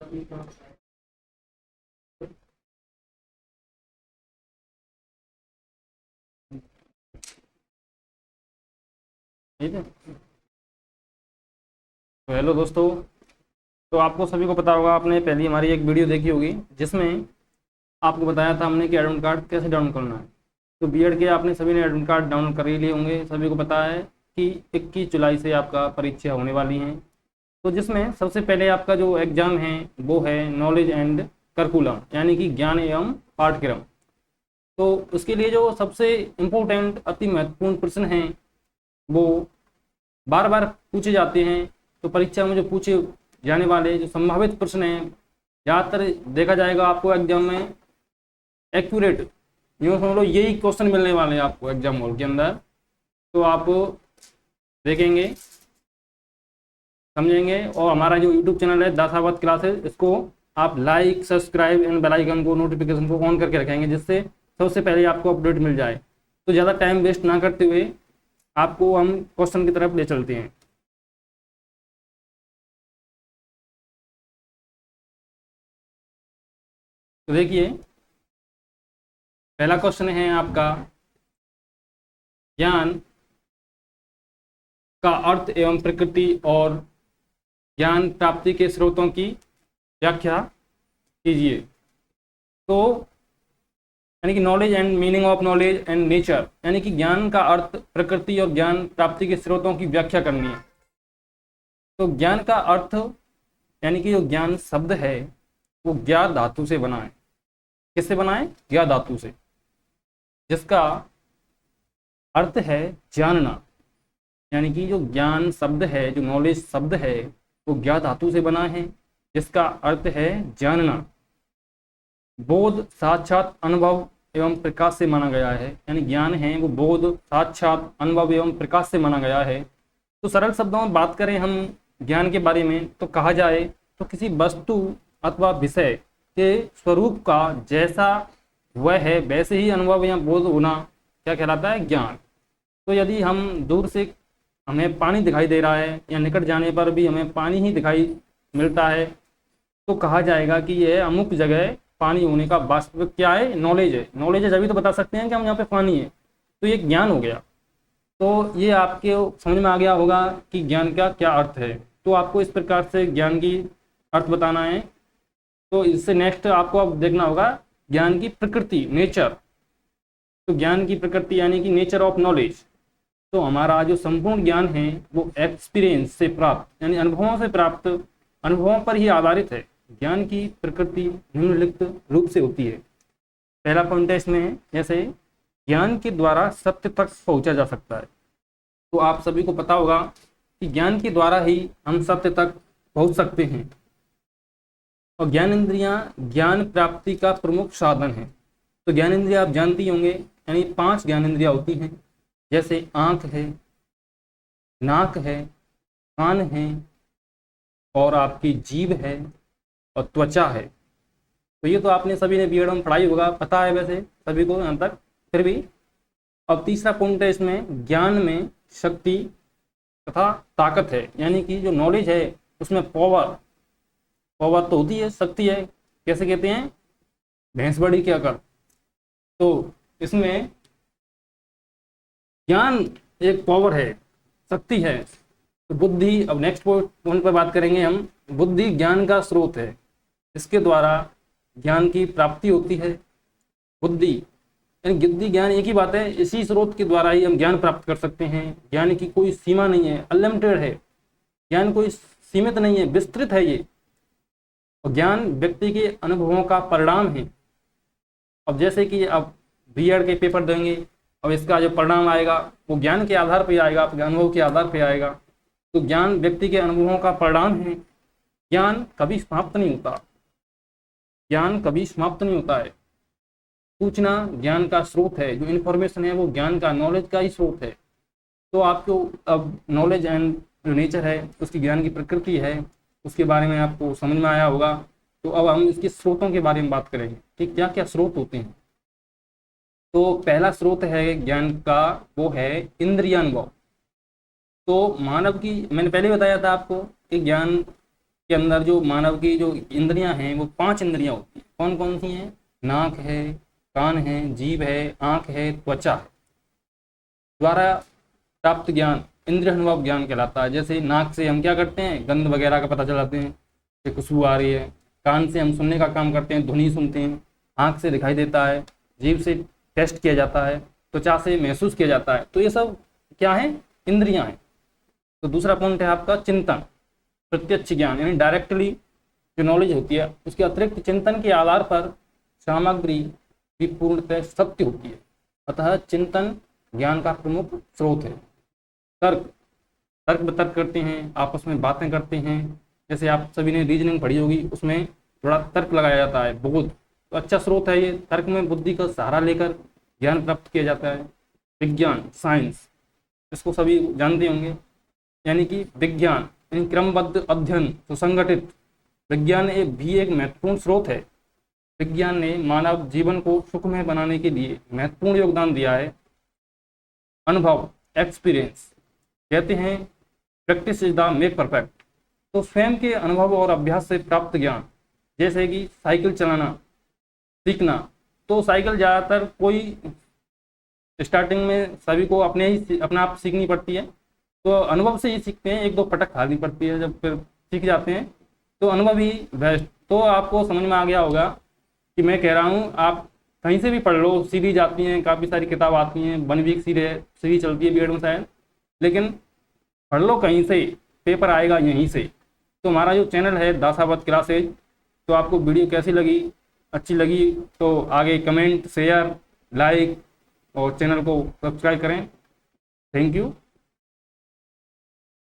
ठीक है। तो हेलो दोस्तों। तो आपको सभी को पता होगा, आपने पहली हमारी एक वीडियो देखी होगी जिसमें आपको बताया था हमने कि एडमिट कार्ड कैसे डाउनलोड करना है। तो बीएड के आपने सभी ने एडमिट कार्ड डाउनलोड कर ही लिए होंगे। सभी को पता है कि 21 जुलाई से आपका परीक्षा होने वाली है। तो जिसमें सबसे पहले आपका जो एग्ज़ाम है वो है नॉलेज एंड करिकुलम, यानी कि ज्ञान एवं पाठ्यक्रम। तो उसके लिए जो सबसे इम्पोर्टेंट अति महत्वपूर्ण प्रश्न हैं वो बार बार पूछे जाते हैं। तो परीक्षा में जो पूछे जाने वाले जो संभावित प्रश्न हैं, ज़्यादातर देखा जाएगा आपको एग्जाम में एक्यूरेट, यूँ समझ लो यही क्वेश्चन मिलने वाले हैं आपको एग्जाम हॉल के अंदर। तो आप देखेंगे, समझेंगे। और हमारा जो यूट्यूब चैनल है दासावत क्लासेस, इसको आप like, subscribe and bell icon को, नोटिफिकेशन को ऑन करके रखेंगे, जिससे सबसे पहले आपको अपडेट मिल जाए। तो ज़्यादा टाइम वेस्ट ना करते हुए आपको हम क्वेश्चन की तरफ ले चलते हैं। तो देखिए, पहला क्वेश्चन है आपका, ज्ञान का अर्थ एवं प्रकृति और ज्ञान प्राप्ति के स्रोतों की व्याख्या कीजिए। तो यानी कि knowledge and meaning of knowledge and nature, यानी कि ज्ञान का अर्थ, प्रकृति और ज्ञान प्राप्ति के स्रोतों की व्याख्या करनी है। तो ज्ञान का अर्थ यानी कि जो ज्ञान शब्द है वो ज्ञा धातु से बना है। किससे बना है? ज्ञा धातु से, जिसका अर्थ है जानना। यानी कि जो ज्ञान शब्द है, जो नॉलेज शब्द है, वो ज्ञा धातु से बना है, जिसका अर्थ है जानना। बोध साक्षात अनुभव एवं प्रकाश से माना गया है। यानी ज्ञान है वो बोध, साक्षात अनुभव एवं प्रकाश से माना गया है। तो सरल शब्दों में बात करें हम ज्ञान के बारे में, तो कहा जाए तो किसी वस्तु अथवा विषय के स्वरूप का जैसा वह है वैसे ही अनुभव या बोध होना क्या कहलाता है? ज्ञान। तो यदि हम दूर से हमें पानी दिखाई दे रहा है या निकट जाने पर भी हमें पानी ही दिखाई मिलता है, तो कहा जाएगा कि यह अमुक जगह पानी होने का वास्तविक क्या है? नॉलेज है। नॉलेज है जभी तो बता सकते हैं कि हम यहाँ पे पानी है। तो ये ज्ञान हो गया। तो ये आपके समझ में आ गया होगा कि ज्ञान का क्या अर्थ है। तो आपको इस प्रकार से ज्ञान की अर्थ बताना है। तो इससे नेक्स्ट आपको अब देखना होगा ज्ञान की प्रकृति, नेचर। तो ज्ञान की प्रकृति यानी कि नेचर ऑफ नॉलेज। तो हमारा जो संपूर्ण ज्ञान है वो एक्सपीरियंस से प्राप्त, यानी अनुभवों से प्राप्त, अनुभवों पर ही आधारित है। ज्ञान की प्रकृति निम्नलिखित रूप से होती है। पहला पॉइंट है इसमें, जैसे ज्ञान के द्वारा सत्य तक पहुंचा जा सकता है। तो आप सभी को पता होगा कि ज्ञान के द्वारा ही हम सत्य तक पहुंच सकते हैं। और ज्ञान इंद्रियां ज्ञान प्राप्ति का प्रमुख साधन है। तो ज्ञान इंद्रिया आप जानती होंगे, यानी 5 ज्ञान इंद्रियां होती हैं। जैसे आँख है, नाक है, कान है, और आपकी जीभ है, और त्वचा है। तो ये तो आपने सभी ने बीएड में पढ़ाई होगा, पता है वैसे सभी को यहाँ तक, फिर भी। अब तीसरा पॉइंट है इसमें, ज्ञान में शक्ति तथा ताकत है। यानी कि जो नॉलेज है उसमें पावर, पावर तो होती है, शक्ति है। कैसे कहते हैं? भैंस बड़ी की अकड़। तो इसमें ज्ञान एक पावर है, शक्ति है। तो बुद्धि, अब नेक्स्ट पॉइंट पर बात करेंगे हम। बुद्धि ज्ञान का स्रोत है, इसके द्वारा ज्ञान की प्राप्ति होती है। बुद्धि यानी बुद्धि ज्ञान एक ही बात है, इसी स्रोत के द्वारा ही हम ज्ञान प्राप्त कर सकते हैं। ज्ञान की कोई सीमा नहीं है, अनलिमिटेड है। ज्ञान कोई सीमित नहीं है, विस्तृत है ये। और ज्ञान व्यक्ति के अनुभवों का परिणाम है। अब जैसे कि अब बीएड के पेपर देंगे, अब इसका जो परिणाम आएगा वो ज्ञान के आधार पर आएगा, आपके अनुभव के आधार पर आएगा। तो ज्ञान व्यक्ति के अनुभवों का परिणाम है। ज्ञान कभी समाप्त नहीं होता, ज्ञान कभी समाप्त नहीं होता है। सूचना ज्ञान का स्रोत है, जो इन्फॉर्मेशन है वो ज्ञान का, नॉलेज का ही स्रोत है। तो आपको अब नॉलेज एंड जो नेचर है, उसकी ज्ञान की प्रकृति है, उसके बारे में आपको समझ में आया होगा। तो अब हम इसके स्रोतों के बारे में बात करेंगे कि क्या क्या स्रोत होते हैं। तो पहला स्रोत है ज्ञान का, वो है इंद्रियानुभव। तो मानव की, मैंने पहले बताया था आपको कि ज्ञान के अंदर जो मानव की जो इंद्रियां हैं वो 5 इंद्रियां होती हैं। कौन कौन सी हैं? नाक है, कान है, जीभ है, आँख है, त्वचा है। द्वारा प्राप्त ज्ञान इंद्रिय अनुभव ज्ञान कहलाता है। जैसे नाक से हम क्या करते हैं? गंध वगैरह का पता चलाते हैं कि खुशबू आ रही है। कान से हम सुनने का काम करते हैं, ध्वनि सुनते हैं। आँख से दिखाई देता है। जीभ से टेस्ट किया जाता है। त्वचा से महसूस किया जाता है। तो ये सब क्या है? इंद्रियां हैं। तो दूसरा पॉइंट है आपका चिंतन, प्रत्यक्ष ज्ञान, यानी डायरेक्टली जो नॉलेज होती है उसके अतिरिक्त चिंतन के आधार पर सामग्री भी पूर्णतः सत्य होती है। अतः चिंतन ज्ञान का प्रमुख स्रोत है। तर्क, तर्क वितर्क करते हैं, आपस में बातें करते हैं। जैसे आप सभी ने रीजनिंग पढ़ी होगी, उसमें थोड़ा तर्क लगाया जाता है बहुत, तो अच्छा स्रोत है ये। तर्क में बुद्धि का सहारा लेकर ज्ञान प्राप्त किया जाता है। विज्ञान, साइंस, इसको सभी जानते होंगे, यानी कि विज्ञान यानी क्रमबद्ध अध्ययन, सुसंगठित विज्ञान भी एक महत्वपूर्ण स्रोत है। विज्ञान ने मानव जीवन को सुखमय बनाने के लिए महत्वपूर्ण योगदान दिया है। अनुभव, एक्सपीरियंस, कहते हैं practice is the make perfect. तो स्वयं के अनुभव और अभ्यास से प्राप्त ज्ञान, जैसे कि साइकिल चलाना सीखना, तो साइकिल ज़्यादातर कोई स्टार्टिंग में सभी को अपने आप सीखनी पड़ती है, तो अनुभव से ही सीखते हैं। 1-2 पटक खानी पड़ती है, जब फिर सीख जाते हैं तो अनुभव ही बेस्ट। तो आपको समझ में आ गया होगा कि मैं कह रहा हूँ, आप कहीं से भी पढ़ लो, सीरीज आती हैं, काफ़ी सारी किताब आती हैं, 1 वीक सीरीज चलती है बीएड में शायद, लेकिन पढ़ लो कहीं से, पेपर आएगा यहीं से। तो हमारा जो चैनल है दासावत क्लासेज, तो आपको वीडियो कैसी लगी? अच्छी लगी तो आगे कमेंट, शेयर, लाइक और चैनल को सब्सक्राइब करें। Thank you.